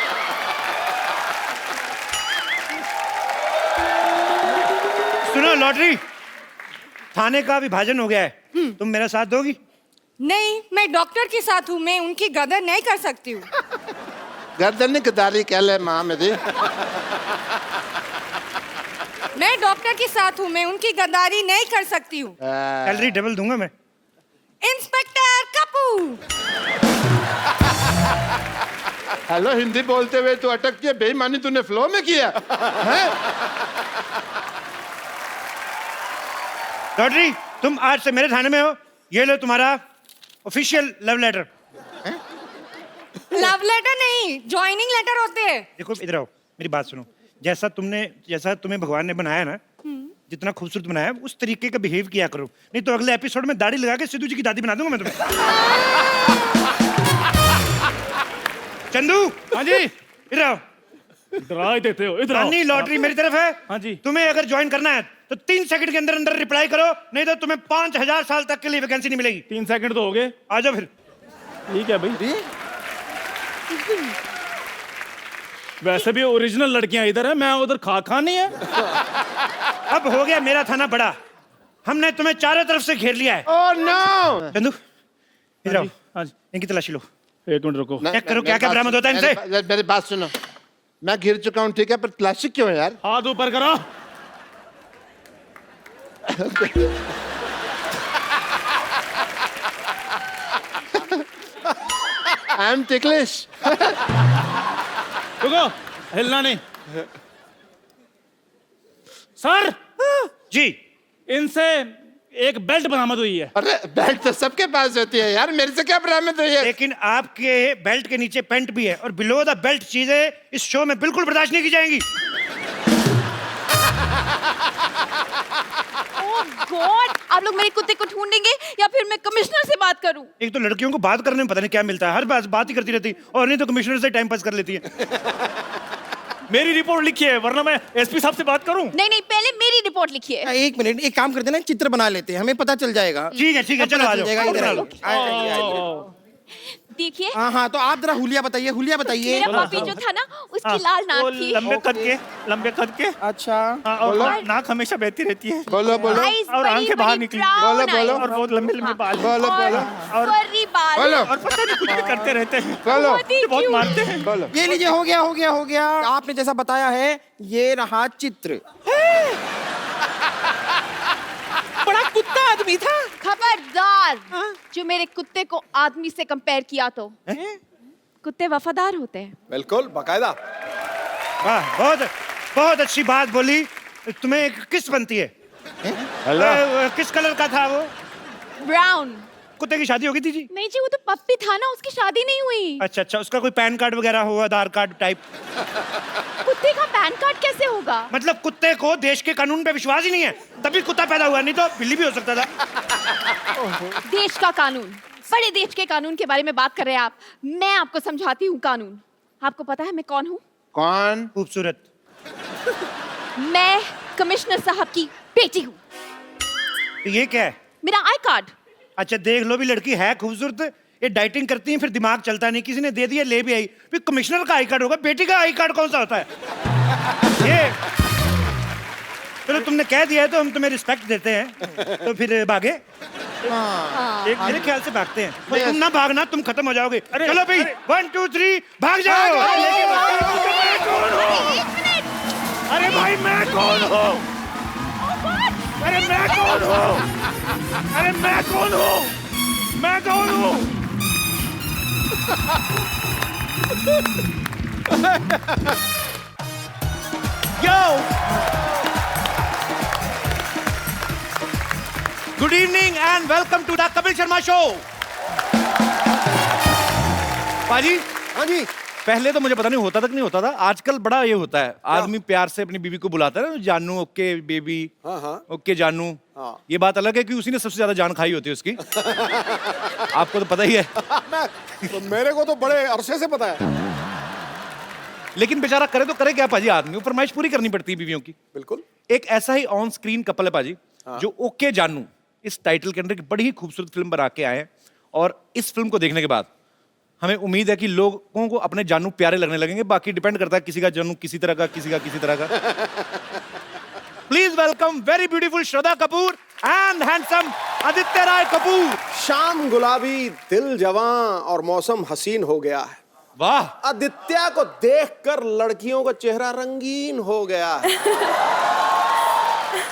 Speaker 10: सुनो लॉटरी, थाने का विभाजन हो गया है, तुम मेरा साथ दोगी?
Speaker 12: नहीं, मैं डॉक्टर के साथ हूँ, मैं उनकी गदर नहीं कर सकती हूँ।
Speaker 7: गर्दन गदारी कह ले माँ मेरी।
Speaker 12: मैं डॉक्टर के साथ हूँ, मैं उनकी गद्दारी नहीं कर सकती हूँ।
Speaker 10: सैलरी डबल दूंगा मैं।
Speaker 12: इंस्पेक्टर कपूर।
Speaker 7: हेलो, हिंदी बोलते हुए तो अटक के बेईमानी तूने फ्लो में किया है?
Speaker 10: लॉटरी, तुम आज से मेरे थाने में हो, ये लो तुम्हारा official love letter.
Speaker 12: Love letter नहीं, ज्वाइनिंग लेटर होते हैं।
Speaker 10: देखो इधर आओ, मेरी बात सुनो। जैसा तुम्हें भगवान ने बनाया ना, जितना खूबसूरत बनाया, उस तरीके का बिहेव किया करो, नहीं तो अगले एपिसोड में दाढ़ी लगा के सिद्धू जी की दादी बना दूंगा मैं तुम्हें। चंदू।
Speaker 4: हाँ जी।
Speaker 10: इधर आओ।
Speaker 4: डरा ही देते हो, इधर आओ।
Speaker 10: नानी लॉटरी मेरी तरफ है।
Speaker 4: हाँ जी।
Speaker 10: तुम्हें अगर ज्वाइन करना है तो 3 सेकंड के अंदर अंदर रिप्लाई करो, नहीं तो तुम्हें 5000 साल तक के लिए वैकेंसी नहीं मिलेगी।
Speaker 4: 3 सेकंड तो हो गए।
Speaker 10: आ जाओ फिर।
Speaker 4: ठीक है भाई। वैसे भी ओरिजिनल लड़कियां इधर है, मैं उधर खा नहीं है।
Speaker 10: अब हो गया मेरा थाना बड़ा, हमने तुम्हें चारों तरफ से घेर लिया है।
Speaker 7: Oh no.
Speaker 10: चंदू इधर आओ,
Speaker 4: हाँ जी।
Speaker 10: इनकी तलाशी लो।
Speaker 4: 1 मिनट रुको।
Speaker 10: चेक करो क्या क्या बरामद होता है इनसे।
Speaker 7: मेरी बात सुनो, मैं घिर चुका हूँ, ठीक है, पर प्लास्टिक क्यों है यार?
Speaker 4: हाथ ऊपर करो।
Speaker 7: I am ticklish.
Speaker 4: रुको, हिलना नहीं। सर
Speaker 10: जी,
Speaker 4: इनसे एक बेल्ट बरामद हुई है।
Speaker 7: अरे बेल्ट तो सबके पास होती है यार, मेरे से क्या बरामद हुई है?
Speaker 10: लेकिन आपके बेल्ट के नीचे पैंट भी है, और बिलो द बेल्ट चीजें इस शो में बिल्कुल बर्दाश्त नहीं की जाएंगी।
Speaker 6: ओह गॉड, आप लोग मेरे कुत्ते को ढूंढेंगे या फिर मैं कमिश्नर से बात करूं?
Speaker 10: एक तो लड़कियों को बात करने में पता नहीं क्या मिलता है, हर बात ही करती रहती, और नहीं तो कमिश्नर से टाइम पास कर लेती है।
Speaker 11: मेरी रिपोर्ट लिखी है, वरना मैं एसपी साहब से बात करूं।
Speaker 6: नहीं नहीं, पहले मेरी रिपोर्ट लिखिए।
Speaker 9: एक मिनट, एक काम करते हैं ना, चित्र बना लेते हैं, हमें पता चल जाएगा।
Speaker 10: ठीक है चलो आ जाओ।
Speaker 9: इधर आइए।
Speaker 6: देखिए,
Speaker 9: हाँ हाँ, तो आप जरा हुलिया बताइए, हुलिया बताइए।
Speaker 6: मेरा पपी जो था ना, उसकी लाल
Speaker 11: वो
Speaker 6: नाक थी।
Speaker 11: लंबे कद के।
Speaker 9: अच्छा।
Speaker 11: हाँ, और नाक हमेशा बहती रहती है।
Speaker 7: बोलो बोलो।
Speaker 6: Eyes
Speaker 11: और आंखें
Speaker 6: बड़ी-बड़ी
Speaker 11: बाहर निकली।
Speaker 6: brown eyes।
Speaker 7: बोलो।
Speaker 11: और बहुत लंबे लंबे बाल।
Speaker 7: बोलो बोलो
Speaker 6: और furry बाल।
Speaker 7: बोलो।
Speaker 11: और पता नहीं कुछ भी करते रहते हैं।
Speaker 7: बोलो।
Speaker 6: बहुत ही
Speaker 11: बहुत
Speaker 6: cute।
Speaker 11: मारते हैं।
Speaker 7: बोलो।
Speaker 9: ये लीजिए, हो गया। आपने जैसा बताया है, ये रहा चित्र।
Speaker 8: बड़ा कुत्ता आदमी था।
Speaker 6: खबरदार, जो मेरे कुत्ते को आदमी से कंपेयर किया तो। कुत्ते वफादार होते हैं।
Speaker 3: बिल्कुल बाकायदा।
Speaker 10: वाह, बहुत अच्छी बात बोली। तुम्हें किस बनती है? किस कलर का था वो?
Speaker 6: ब्राउन।
Speaker 10: कुत्ते की शादी हो गई थी जी?
Speaker 6: नहीं जी, वो तो पप्पी था ना, उसकी शादी नहीं हुई।
Speaker 10: अच्छा, उसका कोई पैन कार्ड वगैरह हो, आधार कार्ड टाइप?
Speaker 6: कुत्ते का पैन कार्ड कैसे होगा?
Speaker 10: मतलब कुत्ते को देश के कानून पे विश्वास ही नहीं है, तभी कुत्ता पैदा हुआ, नहीं तो बिल्ली भी हो सकता था।
Speaker 6: देश का कानून, बड़े देश के कानून के बारे में बात कर रहे हैं आप। मैं आपको समझाती हूँ कानून। आपको पता है मैं कौन हूँ?
Speaker 7: कौन?
Speaker 10: खूबसूरत।
Speaker 6: मैं कमिश्नर साहब की बेटी हूँ।
Speaker 10: तो ये क्या है?
Speaker 6: मेरा आई कार्ड।
Speaker 10: अच्छा, देख लो भी, लड़की है खूबसूरत, ये डाइटिंग करती है, फिर दिमाग चलता नहीं, किसी ने दे दिया, ले भी आई। फिर कमिश्नर का आई कार्ड होगा, बेटी का आई कार्ड कौन सा होता है? ये चलो, तुमने कह दिया है तो हम तुम्हें रिस्पेक्ट देते हैं, तो फिर भागे। मेरे ख्याल से भागते हैं। और तुम ना भागना, तुम खत्म हो जाओगे। चलो भाई, 1 2 3 भाग जाओ।
Speaker 11: अरे भाई, मैं कौन हूँ? अरे मैं कौन हूँ? मैं कौन हूँ?
Speaker 2: Yo! Good evening and welcome to the Kapil Sharma Show. पाजी,
Speaker 3: हाँ जी,
Speaker 2: पहले तो मुझे पता नहीं होता तक नहीं होता था, आजकल बड़ा ये होता है, आदमी प्यार से अपनी बीवी को बुलाता है ना, जानू, ओके बेबी, ओके जानू। ये बात अलग है कि उसी ने सबसे ज्यादा जान खाई होती है उसकी। आपको तो पता ही है।
Speaker 3: तो मेरे को तो बड़े अरसे से पता है।
Speaker 2: लेकिन बेचारा करे तो करे क्या पाजी, आदमी फरमाइश पूरी करनी पड़ती है बीवियों की।
Speaker 3: बिल्कुल।
Speaker 2: एक ऐसा ही ऑन स्क्रीन कपल है पाजी, जो ओके जानू इस टाइटल के अंदर एक बड़ी ही खूबसूरत फिल्म बना के आए हैं, और इस फिल्म को देखने के बाद हमें उम्मीद है कि लोगों को अपने जानू प्यारे लगने लगेंगे। बाकी डिपेंड करता है किसी का जानू किसी तरह का, किसी का किसी तरह का। Please welcome very beautiful Shraddha Kapoor and handsome Aditya Roy Kapur.
Speaker 3: शाम गुलाबी, दिल जवां और मौसम हसीन हो गया है।
Speaker 2: वाह!
Speaker 3: आदित्य को देखकर लड़कियों का चेहरा रंगीन हो गया है।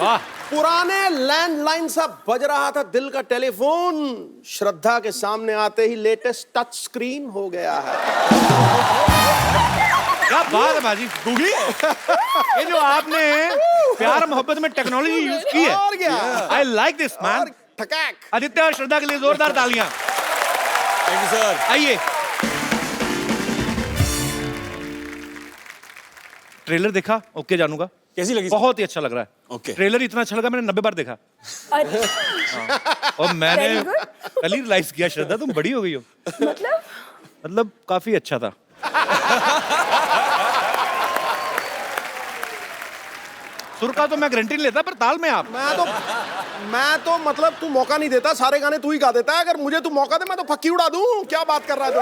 Speaker 2: वाह!
Speaker 3: पुराने लैंडलाइन सा बज रहा था दिल का टेलीफोन, श्रद्धा के सामने आते ही लेटेस्ट टच स्क्रीन हो गया है।
Speaker 2: क्या बात है बाजी, गुगी। ये जो आपने प्यार मोहब्बत में टेक्नोलॉजी यूज की है,
Speaker 3: और क्या?
Speaker 2: I like this man.
Speaker 3: ठकैक।
Speaker 2: आदित्य और श्रद्धा के लिए जोरदार तालियां।
Speaker 9: Thank you sir.
Speaker 2: आइए। ट्रेलर देखा ओके जानू का?
Speaker 9: कैसी लगी?
Speaker 2: बहुत ही अच्छा लग रहा है।
Speaker 9: ओके।
Speaker 2: ट्रेलर इतना अच्छा लगा मैंने 90 बार देखा। और मैंने कल ही रियलाइज किया श्रद्धा तुम बड़ी हो गई हो। मतलब काफी अच्छा था। सुर का तो मैं गारंटी नहीं लेता, पर ताल में आप।
Speaker 3: मैं तो मतलब तू मौका नहीं देता, सारे गाने तू ही गा देता है। अगर मुझे तू मौका दे मैं तो फक्की उड़ा दूं। क्या बात कर रहा है तू?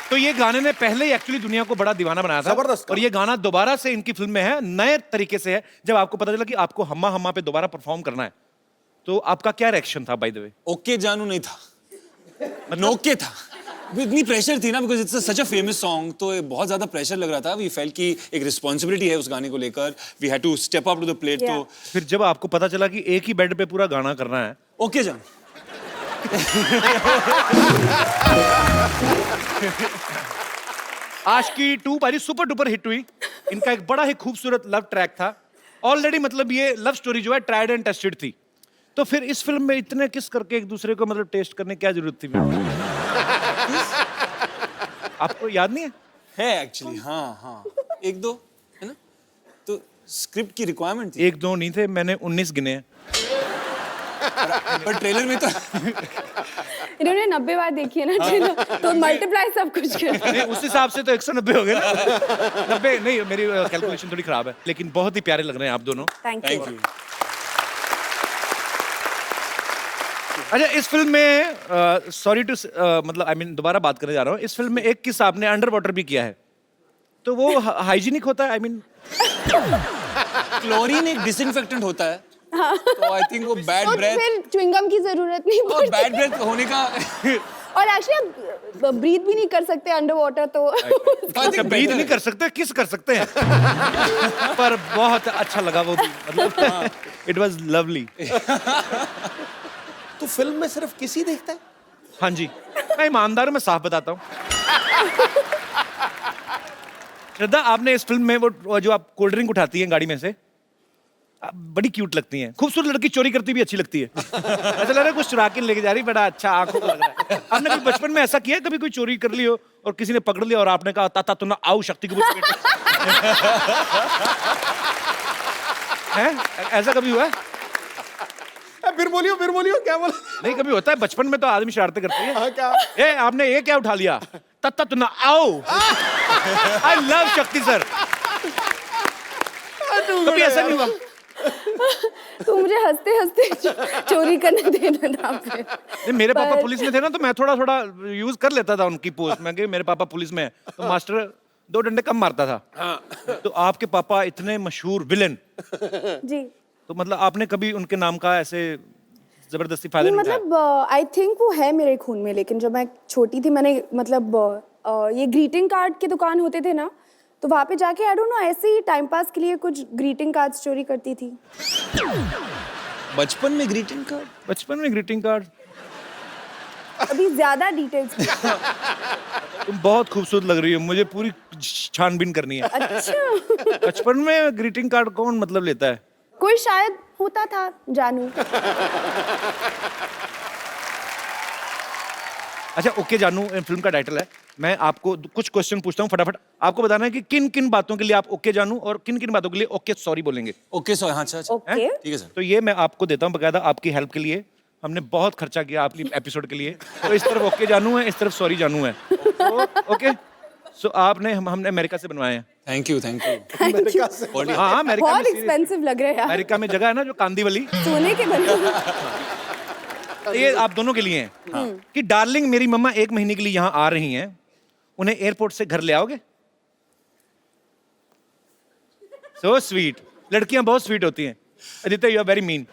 Speaker 2: तो ये गाने ने पहले ही एक्चुअली दुनिया को बड़ा दीवाना बनाया था।
Speaker 3: जबरदस्त।
Speaker 2: और ये गाना दोबारा से इनकी फिल्म में है, नए तरीके से है। जब आपको पता चला कि आपको हम्मा हम्मा पे दोबारा परफॉर्म करना है, तो आपका क्या रिएक्शन था बाय द वे?
Speaker 9: ओके जानू नहीं था, मतलब ओके था। इतनी प्रेशर थी ना, because it's such a famous song, तो बहुत ज्यादा प्रेशर लग रहा था। वी फेल्ट कि एक रिस्पॉन्सिबिलिटी है उस गाने को लेकर, we had to step up to the plate. तो
Speaker 2: फिर जब आपको पता चला कि एक ही बेड पे पूरा गाना करना है,
Speaker 9: ओके जानू।
Speaker 2: आशिकी 2 पाजी सुपर डुपर हिट हुई। इनका एक बड़ा ही खूबसूरत लव ट्रैक था ऑलरेडी, मतलब ये लव स्टोरी जो है ट्राइड एंड टेस्टेड थी। तो फिर इस फिल्म में इतने किस करके एक दूसरे को मतलब टेस्ट करने की क्या जरूरत थी? आपको याद नहीं
Speaker 9: है एक्चुअली? हाँ, एक दो है ना, तो स्क्रिप्ट की रिक्वायरमेंट थी।
Speaker 2: एक दो नहीं थे, मैंने 19 गिने हैं।
Speaker 9: पर ट्रेलर में तो
Speaker 12: इन्होंने 90 बार देखी है ना ट्रेलर, तो मल्टीप्लाई सब कुछ कर।
Speaker 2: नहीं, उस हिसाब से तो 190 हो गए ना। 90 नहीं, मेरी कैलकुलेशन थोड़ी खराब है, लेकिन बहुत ही प्यारे लग रहे हैं आप दोनों।
Speaker 12: Thank you.
Speaker 2: अच्छा, इस फिल्म में सॉरी टू मतलब आई मीन दोबारा बात करने जा रहा हूँ, इस फिल्म में एक किस्सा आपने अंडर वाटर भी किया है, तो वो हाइजीनिक होता है? आई मीन
Speaker 9: क्लोरीन एक डिसइंफेक्टेंट होता है, तो आई थिंक वो बैड ब्रेथ,
Speaker 12: फिर च्युइंगम की जरूरत नहीं
Speaker 9: और बैड ब्रेथ होने का
Speaker 12: और एक्चुअली आप ब्रीथ भी नहीं कर सकते अंडर वाटर, तो
Speaker 2: अच्छा, ब्रीथ नहीं कर सकते, किस कर सकते हैं। पर बहुत अच्छा लगा वो भी, मतलब इट वाज लवली।
Speaker 3: तू फिल्म में सिर्फ किसी देखता है?
Speaker 2: हाँ जी, मैं ईमानदार हूं, मैं साफ बताता हूँ। श्रद्धा, आपने इस फिल्म में वो जो आप कोल्ड ड्रिंक उठाती हैं गाड़ी में से, आप बड़ी क्यूट लगती हैं। खूबसूरत लड़की चोरी करती भी अच्छी लगती है। ऐसा लग रहा है कुछ चुरा के लेके जा रही, बड़ा अच्छा आंखों को लग रहा है। आपने कभी बचपन में ऐसा किया, कभी कोई चोरी कर ली हो और किसी ने पकड़ लिया और आपने कहा ताता तू ना आओ शक्ति कपूर हैं? ऐसा कभी हुआ है?
Speaker 3: फिर बोलियो क्या बोला?
Speaker 2: नहीं, कभी होता है बचपन में तो आदमी शरारतें करती है।
Speaker 3: हाँ, क्या?
Speaker 2: ए, आपने ये क्या उठा लिया? तत्ता तू ना आओ। आई लव शक्ति सर। कभी ऐसा नहीं हुआ?
Speaker 12: तू मुझे हंसते हंसते चोरी करने देना था फिर।
Speaker 2: नहीं, मेरे पापा पुलिस में थे ना, तो मैं थोड़ा थोड़ा यूज कर लेता था उनकी पोस्ट में कि मेरे पापा पुलिस में है, तो मास्टर 2 डंडे कम मारता था। तो आपके पापा इतने मशहूर विलेन,
Speaker 12: जी,
Speaker 2: तो मतलब आपने कभी उनके नाम का ऐसे जबरदस्ती फायदा
Speaker 12: नहीं,
Speaker 2: नहीं उठाया?
Speaker 12: मतलब आई थिंक वो है मेरे खून में, लेकिन जब मैं छोटी थी मैंने मतलब ये ग्रीटिंग कार्ड के दुकान होते थे ना, तो वहाँ पे जाके आई डोंट नो ऐसे ही टाइम पास के लिए कुछ ग्रीटिंग कार्ड्स चोरी करती थी।
Speaker 9: बचपन में ग्रीटिंग कार्ड?
Speaker 2: बचपन में ग्रीटिंग कार्ड?
Speaker 12: अभी ज्यादा डिटेल्स।
Speaker 2: तुम बहुत खूबसूरत लग रही हो, मुझे पूरी छानबीन करनी है।
Speaker 12: अच्छा,
Speaker 2: बचपन में ग्रीटिंग कार्ड कौन मतलब लेता है?
Speaker 12: कोई शायद होता था, जानू।
Speaker 2: अच्छा, ओके जानू फिल्म का टाइटल है। मैं आपको कुछ क्वेश्चन पूछता हूँ, फटाफट आपको बताना है कि किन किन बातों के लिए आप ओके जानू और किन किन बातों के लिए ओके सॉरी बोलेंगे।
Speaker 9: ओके सॉरी, हाँ, अच्छा अच्छा,
Speaker 12: ओके,
Speaker 9: ठीक है सर।
Speaker 2: तो ये मैं आपको देता हूँ बकायदा आपकी हेल्प के लिए। हमने बहुत खर्चा किया आपकी एपिसोड के लिए, तो इस तरफ ओके जानू है, इस तरफ सॉरी जानू है। तो ओके, सो आपने हमने अमेरिका से बनवाए हैं।
Speaker 9: Thank you.
Speaker 12: अमेरिका से।
Speaker 2: हाँ, अमेरिका
Speaker 12: बहुत
Speaker 2: में
Speaker 12: एक्सपेंसिव लग रहे हैं यार,
Speaker 2: अमेरिका में जगह है ना जो कांदीवली,
Speaker 12: सोने के बने।
Speaker 2: ये आप दोनों के लिए है कि डार्लिंग मेरी मम्मा 1 महीने के लिए यहाँ आ रही हैं, उन्हें एयरपोर्ट से घर ले आओगे? सो स्वीट, लड़कियां बहुत स्वीट होती हैं। Aditi, you are very mean.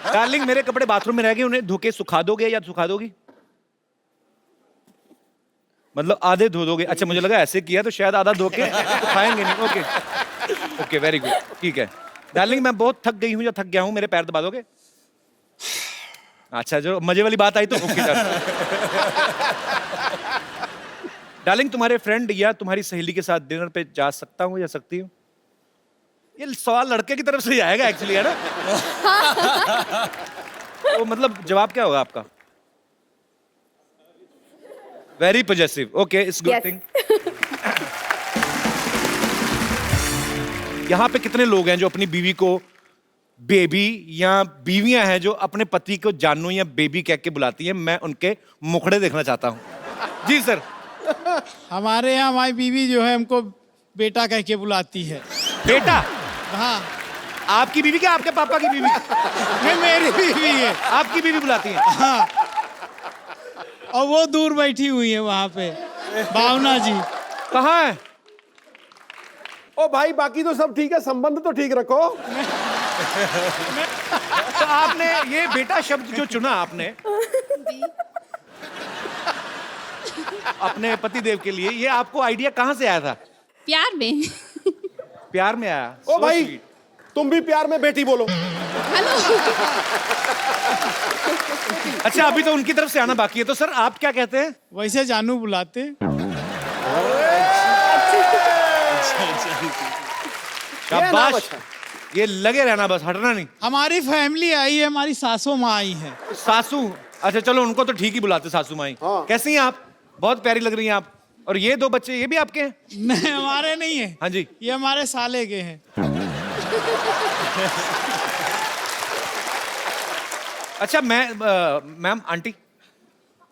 Speaker 2: Darling मेरे कपड़े बाथरूम में रह गए, उन्हें धो के सुखा दोगे या सुखा दोगी? मतलब आधे धो दोगे? अच्छा, मुझे लगा ऐसे किया तो शायद आधा धो के सुखाएंगे नहीं। ओके ओके, वेरी गुड, ठीक है। डार्लिंग मैं बहुत थक गई हूँ या थक गया हूँ, मेरे पैर दबा दोगे? अच्छा, जो मजे वाली बात आई तो ओके। डार्लिंग तुम्हारे फ्रेंड या तुम्हारी सहेली के साथ डिनर पे जा सकता हूँ या सकती हूँ? ये सवाल लड़के की तरफ से ही आएगा एक्चुअली, है ना? तो मतलब जवाब क्या होगा आपका? Very positive, okay, it's good thing. यहाँ पे कितने लोग हैं जो अपनी बीवी को बेबी, या बीवियां हैं जो अपने पति को जानू या बेबी कह के बुलाती हैं? मैं उनके मुखड़े देखना चाहता हूँ। जी सर।
Speaker 11: हमारे यहाँ हमारी बीवी जो है हमको बेटा कह के बुलाती है।
Speaker 2: बेटा?
Speaker 11: हाँ।
Speaker 2: आपकी बीवी क्या आपके पापा की बीवी?
Speaker 11: नहीं, मेरी बीवी है।
Speaker 2: आपकी बीवी बुलाती है?
Speaker 11: हाँ, और वो दूर बैठी हुई है वहाँ पे, भावना जी।
Speaker 2: कहाँ है?
Speaker 3: ओ भाई, बाकी तो सब ठीक है, संबंध तो ठीक रखो।
Speaker 2: तो आपने ये बेटा शब्द जो चुना आपने अपने पति देव के लिए, ये आपको आइडिया कहाँ से आया था?
Speaker 6: प्यार में।
Speaker 2: प्यार में आया?
Speaker 3: ओ
Speaker 2: So
Speaker 3: भाई,
Speaker 2: sweet.
Speaker 3: तुम भी प्यार में बेटी बोलो।
Speaker 2: अच्छा, अभी तो उनकी तरफ से आना बाकी है, तो सर आप क्या कहते हैं?
Speaker 11: वैसे जानू बुलाते।
Speaker 2: शाबाश, ये लगे रहना, बस हटना नहीं।
Speaker 11: हमारी फैमिली आई है, हमारी सासू माँ आई है।
Speaker 2: सासू? अच्छा चलो, उनको तो ठीक ही बुलाते सासू माई।
Speaker 3: हाँ।
Speaker 2: कैसी हैं आप? बहुत प्यारी लग रही हैं आप। और ये 2 बच्चे, ये भी आपके हैं?
Speaker 11: नहीं, हमारे नहीं है।
Speaker 2: हाँ जी।
Speaker 11: ये हमारे साले के हैं।
Speaker 2: अच्छा, मैम आंटी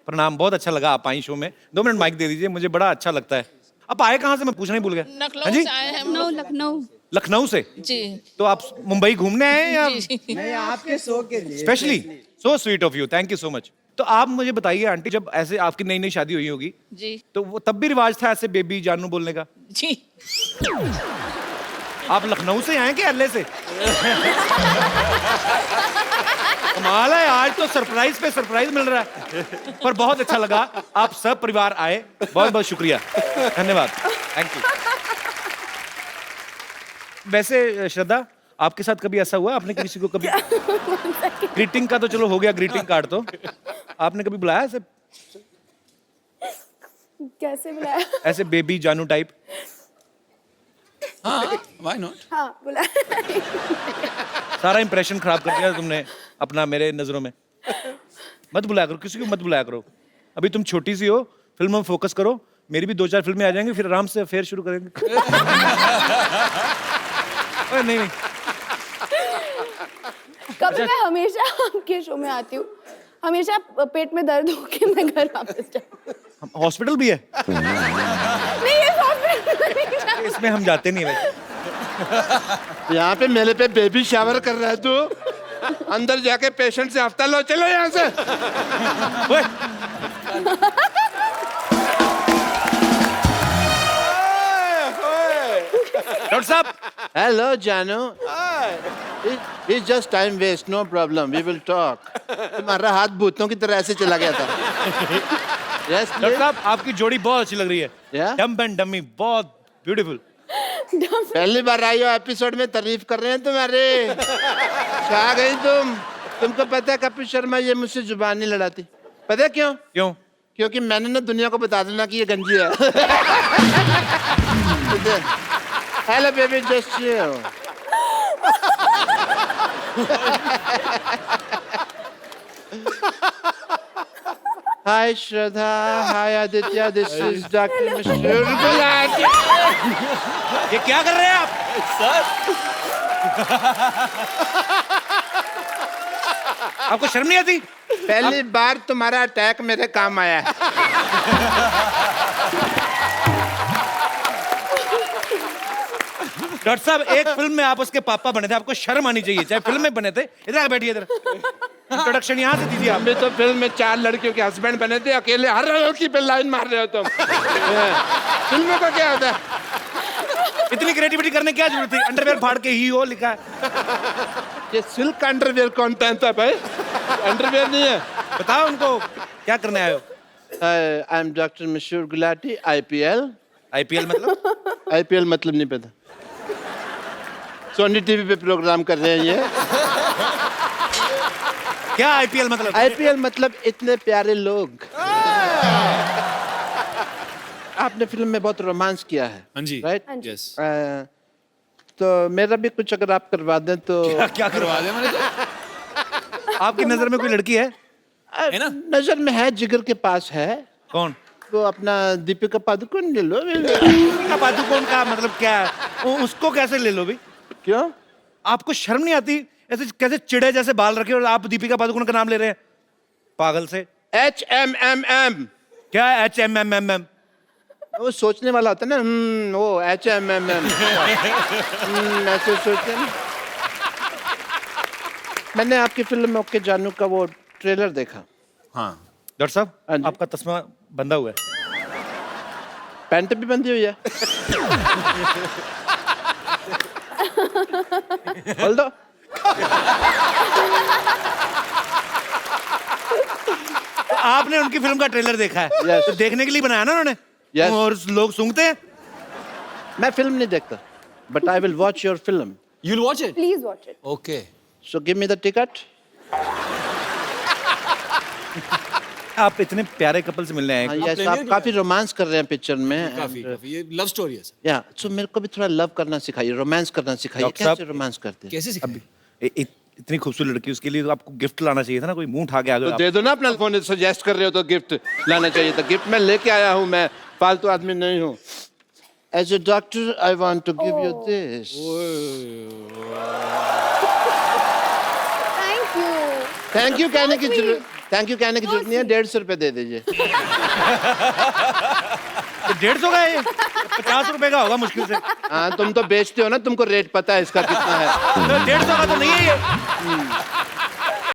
Speaker 2: प्रणाम, बहुत अच्छा लगा आप आई शो में। 2 मिनट माइक दे दीजिए, मुझे बड़ा अच्छा लगता है। आप आए कहाँ से, मैं पूछना ही भूल गया।
Speaker 6: लखनऊ से आए हैं हम लोग। लखनऊ।
Speaker 2: लखनऊ से?
Speaker 6: जी।
Speaker 2: तो आप मुंबई घूमने आए हैं या?
Speaker 13: नहीं, आपके शो के लिए
Speaker 2: specially. So sweet of you, thank you so much. तो आप मुझे बताइए आंटी, जब ऐसे आपकी नई नई शादी हुई होगी
Speaker 6: जी,
Speaker 2: तो वो तब भी रिवाज था ऐसे बेबी जानू बोलने का?
Speaker 6: जी।
Speaker 2: आप लखनऊ से आए कि एलए से? कमाल है, आज तो सरप्राइज पे सरप्राइज मिल रहा है। पर बहुत अच्छा लगा, आप सब परिवार आए, बहुत बहुत शुक्रिया, धन्यवाद, थैंक यू। वैसे श्रद्धा, आपके साथ कभी ऐसा हुआ, आपने किसी को कभी ग्रीटिंग का तो चलो हो गया, ग्रीटिंग कार्ड तो आपने कभी बुलाया ऐसे?
Speaker 12: कैसे बुलाया?
Speaker 2: ऐसे बेबी जानू टाइप?
Speaker 9: हाँ, why not?
Speaker 12: हाँ, बुलाया।
Speaker 2: सारा इंप्रेशन खराब कर दिया तुमने अपना मेरे नजरों में। मत बुलाया करो, किसी को मत बुलाया करो। अभी तुम छोटी सी हो, फिल्म में फोकस करो। मेरी भी 2-4 फिल्में आ जाएंगी, फिर आराम से अफेयर शुरू करेंगे। ओए नहीं नहीं,
Speaker 12: कभी मैं हमेशा आपके शो में आती हूँ, हमेशा पेट में दर्द होके मैं घर वापस जाती हूँ।
Speaker 2: हॉस्पिटल भी है?
Speaker 12: नहीं, ये हॉस्पिटल नहीं जाती।
Speaker 2: इसमें हम जाते नहीं भाई।
Speaker 7: यहाँ पे मेले पे बेबी शावर कर रहा है तू, अंदर जाके पेशेंट से हफ्ता लो, चलो यहाँ से।
Speaker 2: डॉक्टर साहब।
Speaker 7: हेलो जानू, it's just time waste, no problem, we will talk. तुम्हारा हाथ भूतों की तरह ऐसे चला गया था। यस
Speaker 2: डॉक्टर साहब, आपकी जोड़ी बहुत अच्छी लग रही है।
Speaker 7: Yeah?
Speaker 2: डम्ब एंड डमी, बहुत ब्यूटीफुल।
Speaker 7: पहली बार आई हो एपिसोड में, तारीफ कर रहे हैं तुम्हारे। छा गई तुम। तुमको पता है कपिल शर्मा ये मुझसे जुबान नहीं लड़ाती। पता है क्यों?
Speaker 2: क्यों?
Speaker 7: क्योंकि मैंने ना दुनिया को बता देना कि ये गंजी है। Hello baby, just chill. Hi Shraddha, hi Aditya, this is doctor मशहूर गुलाटी।
Speaker 2: ये क्या कर रहे हैं आप? आपको शर्म नहीं आती?
Speaker 7: पहली बार तुम्हारा अटैक मेरे काम आया है।
Speaker 2: डॉक्टर साहब, एक फिल्म में आप उसके पापा बने थे, आपको शर्म आनी चाहिए, चाहे फिल्म में बने थे। इधर आके बैठिए, इधर इंट्रोडक्शन यहाँ से दीजिए आप।
Speaker 7: मैं तो फिल्म में 4 लड़कियों के हस्बैंड बने थे, अकेले हर लड़की पे लाइन मार रहे हो तुम। फिल्मों का क्या होता है?
Speaker 2: इतनी क्रिएटिविटी करने की क्या जरूरत थी? अंडरवेयर फाड़ के ही हो लिखा है।
Speaker 7: ये सिल्क अंडरवेयर कौन पहनता है भाई? अंडरवेयर नहीं है।
Speaker 2: बताओ उनको क्या करने आए हो?
Speaker 7: आई एम डॉक्टर मशहूर गुलाटी, IPL।
Speaker 2: IPL मतलब?
Speaker 7: IPL मतलब नहीं पता। सोनी टीवी पे प्रोग्राम कर रहे हैं ये।
Speaker 2: क्या IPL मतलब?
Speaker 7: IPL मतलब इतने प्यारे लोग। आपने फिल्म में बहुत रोमांस किया है।
Speaker 9: हाँ जी।
Speaker 7: राइट?
Speaker 9: यस।
Speaker 7: तो मेरा भी कुछ अगर आप करवा दें तो।
Speaker 2: क्या करवा दें? मैंने तो आपकी नजर में कोई लड़की है
Speaker 7: ना? नजर में है, जिगर के पास है।
Speaker 2: कौन?
Speaker 7: तो अपना दीपिका पादुकोण ले लो।
Speaker 2: दीपिका पादुकोण का मतलब क्या है? उसको कैसे ले लो भी?
Speaker 7: क्यों?
Speaker 2: आपको शर्म नहीं आती? ऐसे कैसे चिड़े जैसे बाल रखे और आप दीपिका पादुकोण का नाम ले रहे हैं? पागल से।
Speaker 7: HMMM।
Speaker 2: क्या है HMMM?
Speaker 7: वो सोचने वाला होता है ना। वो HMMM। ऐसे सोचते हैं। मैंने आपकी फिल्म में ओके जानू का वो ट्रेलर देखा।
Speaker 9: हाँ।
Speaker 2: डॉक्टर साहब, आपका तस्मा बंधा हुआ है।
Speaker 7: पैंट भी बंधी हुई है। खोल दो।
Speaker 2: तो आपने उनकी फिल्म का ट्रेलर देखा है?
Speaker 7: Yes.
Speaker 2: तो देखने के लिए बनाया ना उन्होंने?
Speaker 7: Yes.
Speaker 2: और लोग सूंघते हैं।
Speaker 7: मैं फिल्म नहीं देखता, but I will watch your film.
Speaker 9: You'll watch it?
Speaker 12: Please watch it.
Speaker 9: Okay.
Speaker 7: So give me the ticket.
Speaker 2: आप इतने प्यारे कपल से मिलने आए।
Speaker 7: यस, आप काफी रोमांस कर रहे हैं पिक्चर में।
Speaker 9: काफी ये लव स्टोरी है सर।
Speaker 7: या सो मेरे को भी थोड़ा लव करना सिखाइए, रोमांस करना सिखाइए।
Speaker 2: डॉक्टर साहब,
Speaker 7: कैसे रोमांस करते हैं?
Speaker 9: कैसे सिखाएं?
Speaker 2: इतनी खूबसूरत लड़की, उसके लिए तो आपको गिफ्ट लाना चाहिए था ना। कोई मुंह उठा के आ गए
Speaker 7: तो दे दो ना अपना फोन। सजेस्ट कर रहे हो तो गिफ्ट लाना चाहिए था। गिफ्ट मैं लेके आया हूँ, मैं फालतू आदमी नहीं हूँ। As a doctor I want to give you this.
Speaker 12: Thank you.
Speaker 7: Thank you कहने की जरूरत नहीं है। 150 रुपए दे दीजिए।
Speaker 2: तो 150 का है ये? 50 रुपए का होगा मुश्किल से।
Speaker 7: हाँ, तुम तो बेचते हो ना, तुमको रेट पता है इसका कितना है।
Speaker 2: 150 का तो नहीं है ये।